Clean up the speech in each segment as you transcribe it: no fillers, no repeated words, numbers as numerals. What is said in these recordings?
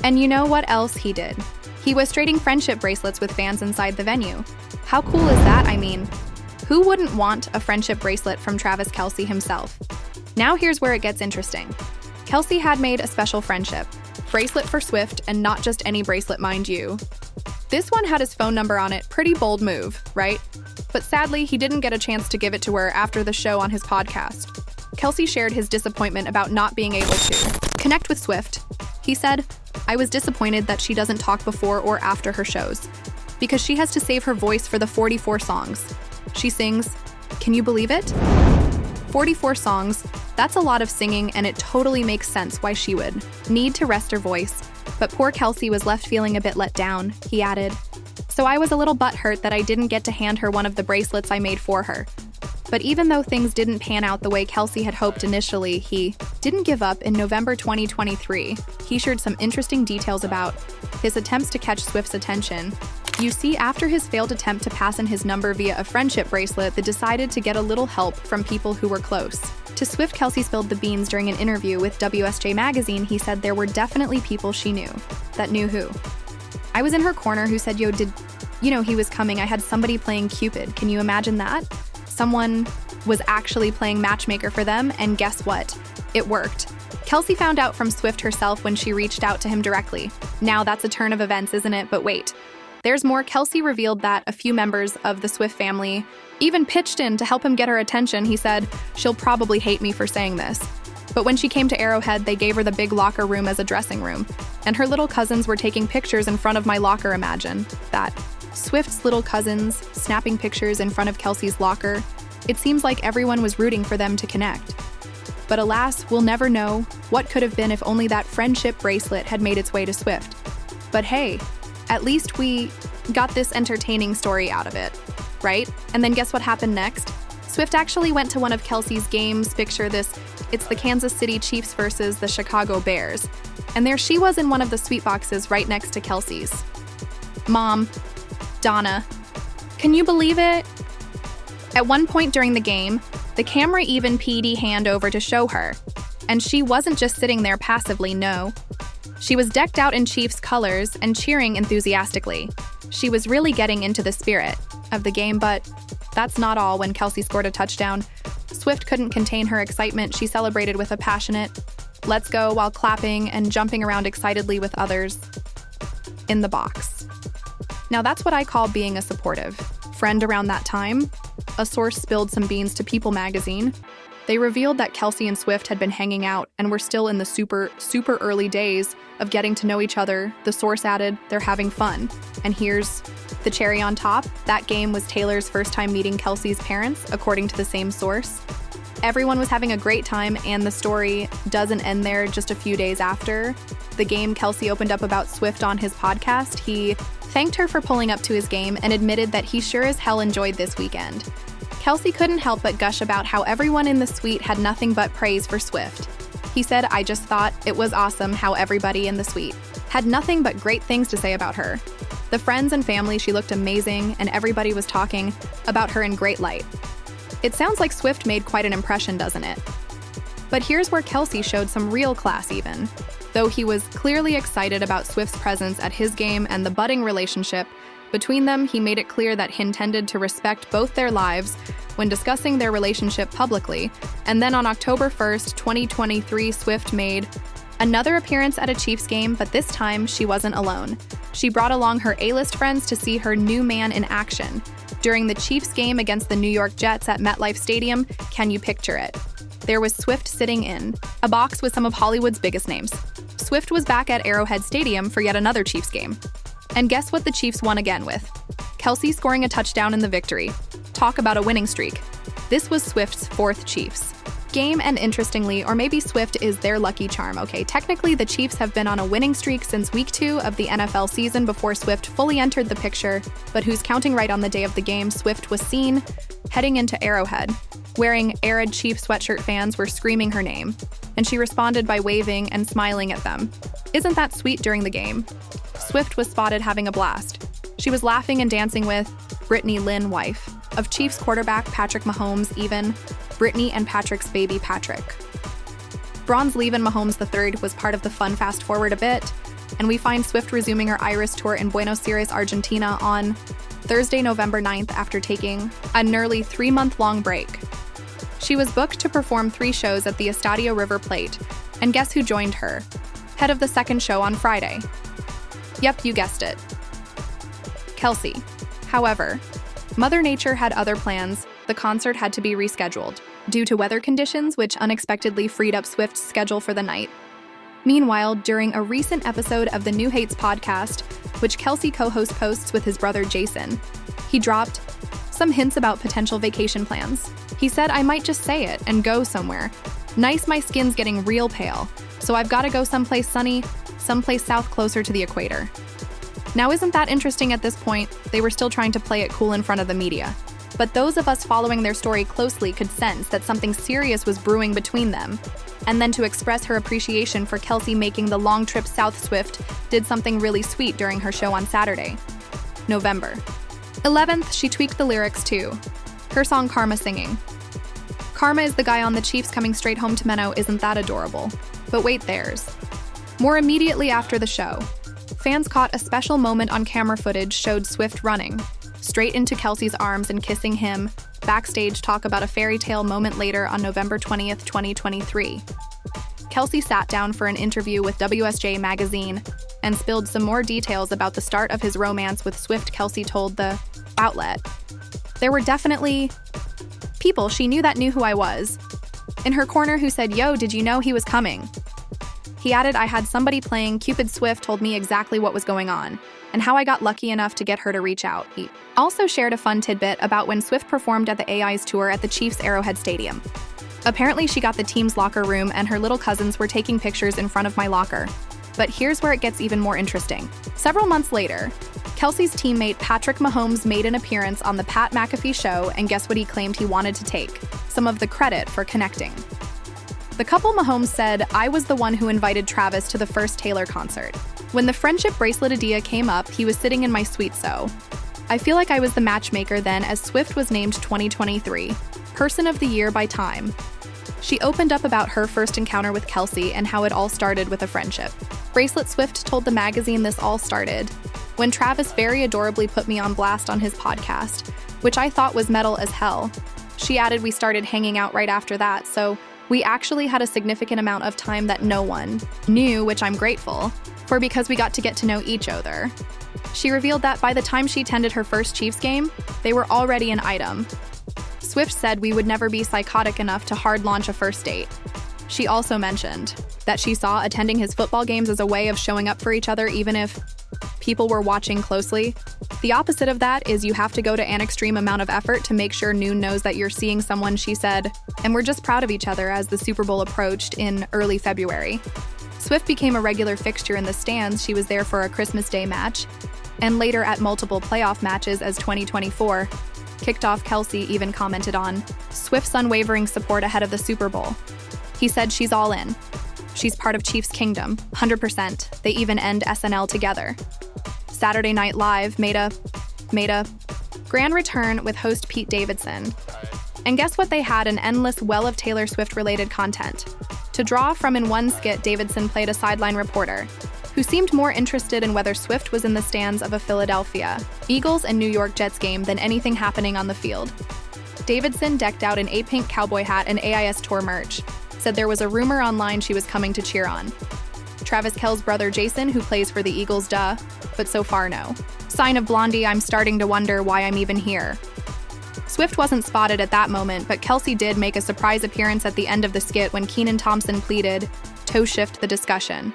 And you know what else he did? He was trading friendship bracelets with fans inside the venue. How cool is that? I mean, who wouldn't want a friendship bracelet from Travis Kelce himself? Now here's where it gets interesting. Kelce had made a special friendship bracelet for Swift, and not just any bracelet, mind you. This one had his phone number on it. Pretty bold move, right? But sadly, he didn't get a chance to give it to her after the show on his podcast. Kelce shared his disappointment about not being able to connect with Swift. He said, "I was disappointed that she doesn't talk before or after her shows, because she has to save her voice for the 44 songs. She sings, can you believe it? 44 songs, that's a lot of singing, and it totally makes sense why she would need to rest her voice. But poor Kelce was left feeling a bit let down," he added. "So I was a little butthurt that I didn't get to hand her one of the bracelets I made for her. But even though things didn't pan out the way Kelce had hoped initially, he didn't give up. In November 2023, he shared some interesting details about his attempts to catch Swift's attention. You see, after his failed attempt to pass in his number via a friendship bracelet, they decided to get a little help from people who were close. To Swift, Kelce spilled the beans during an interview with WSJ Magazine. He said there were definitely people she knew. That knew who? "I was in her corner who said, yo, did you know he was coming? I had somebody playing Cupid. Can you imagine that? Someone was actually playing matchmaker for them, and guess what? It worked." Kelce found out from Swift herself when she reached out to him directly. Now that's a turn of events, isn't it? But wait, there's more. Kelce revealed that a few members of the Swift family even pitched in to help him get her attention. He said, "She'll probably hate me for saying this, but when she came to Arrowhead, they gave her the big locker room as a dressing room, and her little cousins were taking pictures in front of my locker." Imagine that. Swift's little cousins snapping pictures in front of Kelce's locker. It seems like everyone was rooting for them to connect. But alas, we'll never know what could have been if only that friendship bracelet had made its way to Swift. But hey, at least we got this entertaining story out of it, right? And then guess what happened next? Swift actually went to one of Kelce's games. Picture this, it's the Kansas City Chiefs versus the Chicago Bears. And there she was in one of the sweet boxes right next to Kelce's mom, Donna. Can you believe it? At one point during the game, the camera even PD hand over to show her. And she wasn't just sitting there passively, no. She was decked out in Chiefs colors and cheering enthusiastically. She was really getting into the spirit of the game, but that's not all. When Kelce scored a touchdown, Swift couldn't contain her excitement. She celebrated with a passionate "let's go" while clapping and jumping around excitedly with others in the box. Now that's what I call being a supportive friend. Around that time, a source spilled some beans to People magazine. They revealed that Kelce and Swift had been hanging out and were still in the super early days of getting to know each other. The source added, "They're having fun." And here's the cherry on top. That game was Taylor's first time meeting Kelce's parents, according to the same source. Everyone was having a great time, and the story doesn't end there. Just a few days after the game, Kelce opened up about Swift on his podcast. He thanked her for pulling up to his game and admitted that he sure as hell enjoyed this weekend. Kelce couldn't help but gush about how everyone in the suite had nothing but praise for Swift. He said, "I just thought it was awesome how everybody in the suite had nothing but great things to say about her. The friends and family, she looked amazing, and everybody was talking about her in great light." It sounds like Swift made quite an impression, doesn't it? But here's where Kelce showed some real class even. Though he was clearly excited about Swift's presence at his game and the budding relationship between them, he made it clear that he intended to respect both their lives when discussing their relationship publicly. And then on October 1st, 2023, Swift made another appearance at a Chiefs game, but this time she wasn't alone. She brought along her A-list friends to see her new man in action. During the Chiefs game against the New York Jets at MetLife Stadium, can you picture it? There was Swift sitting in a box with some of Hollywood's biggest names. Swift was back at Arrowhead Stadium for yet another Chiefs game. And guess what the Chiefs won again with? Kelce scoring a touchdown in the victory. Talk about a winning streak. This was Swift's fourth Chiefs game, and interestingly, or maybe Swift is their lucky charm, okay? Technically, the Chiefs have been on a winning streak since week 2 of the NFL season before Swift fully entered the picture, but who's counting right? On the day of the game, Swift was seen heading into Arrowhead. Wearing arid Chiefs sweatshirt, fans were screaming her name, and she responded by waving and smiling at them. Isn't that sweet? During the game, Swift was spotted having a blast. She was laughing and dancing with Brittany Lynn, wife of Chiefs quarterback Patrick Mahomes, even Brittany and Patrick's baby Patrick. Bronze Levin Mahomes III was part of the fun. Fast forward a bit, and we find Swift resuming her Iris tour in Buenos Aires, Argentina on Thursday, November 9th after taking a nearly 3-month-long break. She was booked to perform 3 shows at the Estadio River Plate, and guess who joined her? Head of the second show on Friday. Yep, you guessed it. Kelce. However, Mother Nature had other plans. The concert had to be rescheduled due to weather conditions, which unexpectedly freed up Swift's schedule for the night. Meanwhile, during a recent episode of the New Hates podcast, which Kelce co-hosts with his brother Jason, he dropped some hints about potential vacation plans. He said, "I might just say it and go somewhere. Nice, my skin's getting real pale, so I've got to go someplace sunny, someplace south closer to the equator." Now, isn't that interesting? At this point, they were still trying to play it cool in front of the media. But those of us following their story closely could sense that something serious was brewing between them. And then to express her appreciation for Kelce making the long trip south, Swift did something really sweet during her show on Saturday, November 11th. She tweaked the lyrics to her song Karma, singing, "Karma is the guy on the Chiefs coming straight home to Menno, isn't that adorable?" But wait, there's more. Immediately after the show, fans caught a special moment on camera footage showed Swift running straight into Kelce's arms and kissing him. Backstage talk about a fairy tale moment later on November 20th, 2023. Kelce sat down for an interview with WSJ magazine and spilled some more details about the start of his romance with Swift. Kelce told the outlet, "There were definitely people she knew that knew who I was in her corner who said, 'Yo, did you know he was coming?' He added, 'I had somebody playing Cupid. Swift told me exactly what was going on and how I got lucky enough to get her to reach out.'" He also shared a fun tidbit about when Swift performed at the AI's tour at the Chiefs' Arrowhead Stadium. "Apparently she got the team's locker room and her little cousins were taking pictures in front of my locker. But here's where it gets even more interesting. Several months later, Kelce's teammate Patrick Mahomes made an appearance on the Pat McAfee show, and guess what he claimed he wanted to take some of the credit for connecting. The couple Mahomes said, "I was the one who invited Travis to the first Taylor concert. When the friendship bracelet idea came up, he was sitting in my suite, so I feel like I was the matchmaker then," as Swift was named 2023 Person of the Year by Time. She opened up about her first encounter with Kelce and how it all started with a friendship bracelet. Swift told the magazine, "This all started when Travis very adorably put me on blast on his podcast, which I thought was metal as hell." She added, "We started hanging out right after that, so we actually had a significant amount of time that no one knew, which I'm grateful for because we got to get to know each other." She revealed that by the time she attended her first Chiefs game, they were already an item. Swift said, "We would never be psychotic enough to hard launch a first date." She also mentioned that she saw attending his football games as a way of showing up for each other even if people were watching closely. The opposite of that is you have to go to an extreme amount of effort to make sure Noon knows that you're seeing someone, she said, and we're just proud of each other as the Super Bowl approached in early February. Swift became a regular fixture in the stands. She was there for a Christmas Day match and later at multiple playoff matches as 2024 kicked off. Kelce even commented on Swift's unwavering support ahead of the Super Bowl. He said, "She's all in. She's part of Chiefs Kingdom, 100%. They even end SNL together." Saturday Night Live made a grand return with host Pete Davidson. And guess what? They had an endless well of Taylor Swift-related content. To draw from, in one skit, Davidson played a sideline reporter who seemed more interested in whether Swift was in the stands of a Philadelphia Eagles and New York Jets game than anything happening on the field. Davidson, decked out in a pink cowboy hat and AIS tour merch, said there was a rumor online she was coming to cheer on Travis Kelce's brother Jason, who plays for the Eagles, but so far no sign of Blondie. "I'm starting to wonder why I'm even here." Swift wasn't spotted at that moment, but Kelce did make a surprise appearance at the end of the skit when Keenan Thompson pleaded, "Toe shift the discussion."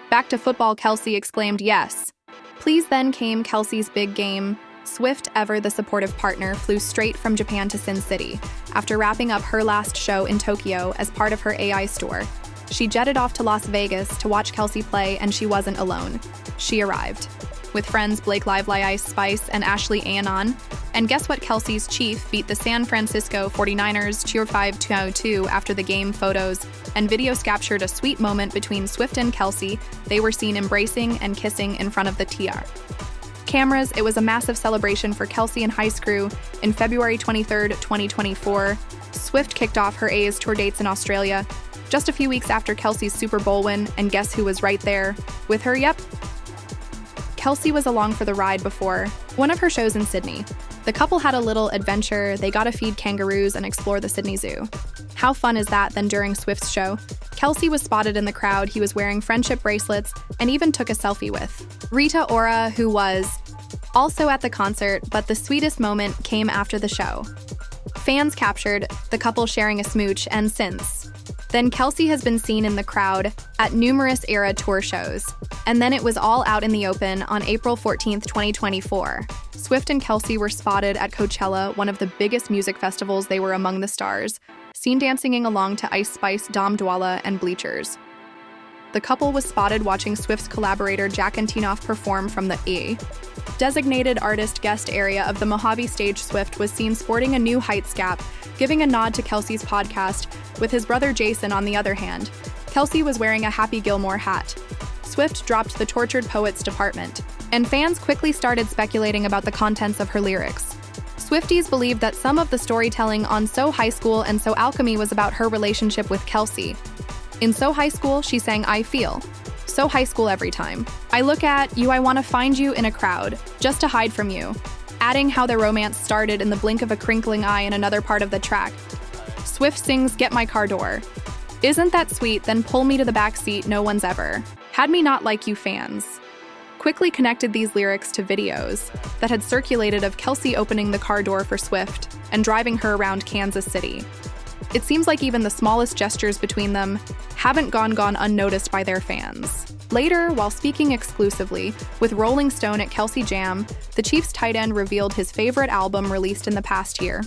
"Back to football," Kelce exclaimed, "Yes, please." Then came Kelce's big game. Swift, ever the supportive partner, flew straight from Japan to Sin City after wrapping up her last show in Tokyo as part of her AI store. She jetted off to Las Vegas to watch Kelce play, and she wasn't alone. She arrived with friends Blake Lively, Ice Spice, and Ashley Anon. And guess what? Kelce's Chief beat the San Francisco 49ers cheer 5-2 after the game. Photos and videos captured a sweet moment between Swift and Kelce. They were seen embracing and kissing in front of the TR cameras. It was a massive celebration for Kelce and Heist Crew. In February 23rd, 2024, Swift kicked off her A's tour dates in Australia, Just a few weeks after Kelce's Super Bowl win, and guess who was right there with her? Yep. Kelce was along for the ride before one of her shows in Sydney. The couple had a little adventure. They got to feed kangaroos and explore the Sydney Zoo. How fun is that? Then during Swift's show, Kelce was spotted in the crowd. He was wearing friendship bracelets and even took a selfie with Rita Ora, who was also at the concert, but the sweetest moment came after the show. Fans captured the couple sharing a smooch, and since then Kelce has been seen in the crowd at numerous Era tour shows. And then it was all out in the open on April 14th, 2024. Swift and Kelce were spotted at Coachella, one of the biggest music festivals. They were among the stars, seen dancing along to Ice Spice, Dom Dwala, and Bleachers. The couple was spotted watching Swift's collaborator Jack Antonoff perform from the designated artist guest area of the Mojave stage. Swift was seen sporting a New Heights cap, giving a nod to Kelce's podcast, with his brother Jason on the other hand. Kelce was wearing a Happy Gilmore hat. Swift dropped the Tortured Poets department, and fans quickly started speculating about the contents of her lyrics. Swifties believed that some of the storytelling on So High School and So Alchemy was about her relationship with Kelce. In So High School, she sang I Feel. So high school every time. I look at you, I want to find you in a crowd, just to hide from you. Adding how their romance started in the blink of a crinkling eye in another part of the track. Swift sings Get My Car Door. Isn't that sweet? Then pull me to the back seat, no one's ever had me not like you. Fans quickly connected these lyrics to videos that had circulated of Kelce opening the car door for Swift and driving her around Kansas City. It seems like even the smallest gestures between them haven't gone unnoticed by their fans. Later, while speaking exclusively with Rolling Stone at Kelce Jam, the Chiefs tight end revealed his favorite album released in the past year.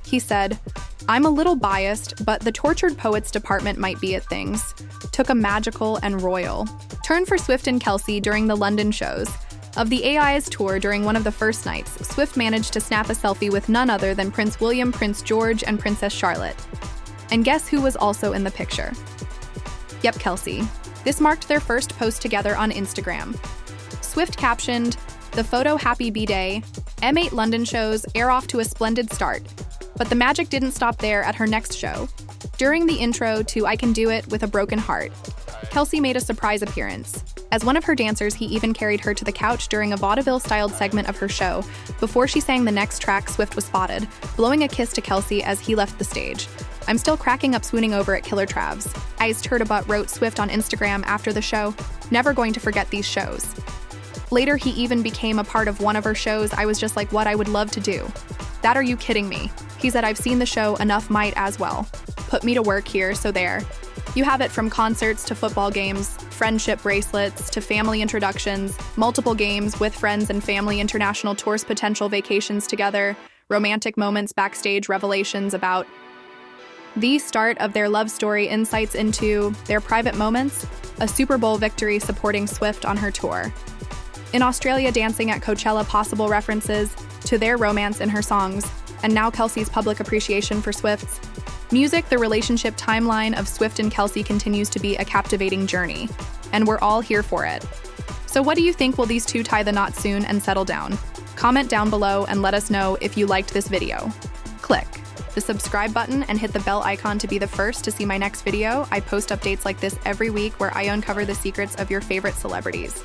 He said, "I'm a little biased, but the Tortured Poets department might be at things. Took a magical and royal turn for Swift and Kelce during the London shows. Of the AI's tour during one of the first nights, Swift managed to snap a selfie with none other than Prince William, Prince George, and Princess Charlotte. And guess who was also in the picture? Yep, Kelce. This marked their first post together on Instagram. Swift captioned, "The photo happy B-Day, M8 London shows air off to a splendid start." But the magic didn't stop there at her next show. During the intro to I Can Do It with a Broken Heart, Kelce made a surprise appearance. As one of her dancers, he even carried her to the couch during a vaudeville-styled segment of her show. Before she sang the next track, Swift was spotted, blowing a kiss to Kelce as he left the stage. "I'm still cracking up swooning over at Killer Travs. Iced Heard About," wrote Swift on Instagram after the show. "Never going to forget these shows." Later, he even became a part of one of her shows. "I was just like, what I would love to do. That are you kidding me?" He said, "I've seen the show, enough might as well. Put me to work here," so there. You have it, from concerts to football games, friendship bracelets to family introductions, multiple games with friends and family, international tours, potential vacations together, romantic moments backstage, revelations about the start of their love story, insights into their private moments, a Super Bowl victory supporting Swift on her tour. In Australia, dancing at Coachella, possible references to their romance in her songs, and now Kelce's public appreciation for Swift's music. The relationship timeline of Swift and Kelce continues to be a captivating journey, and we're all here for it. So what do you think? Will these two tie the knot soon and settle down? Comment down below and let us know if you liked this video. Click the subscribe button and hit the bell icon to be the first to see my next video. I post updates like this every week where I uncover the secrets of your favorite celebrities.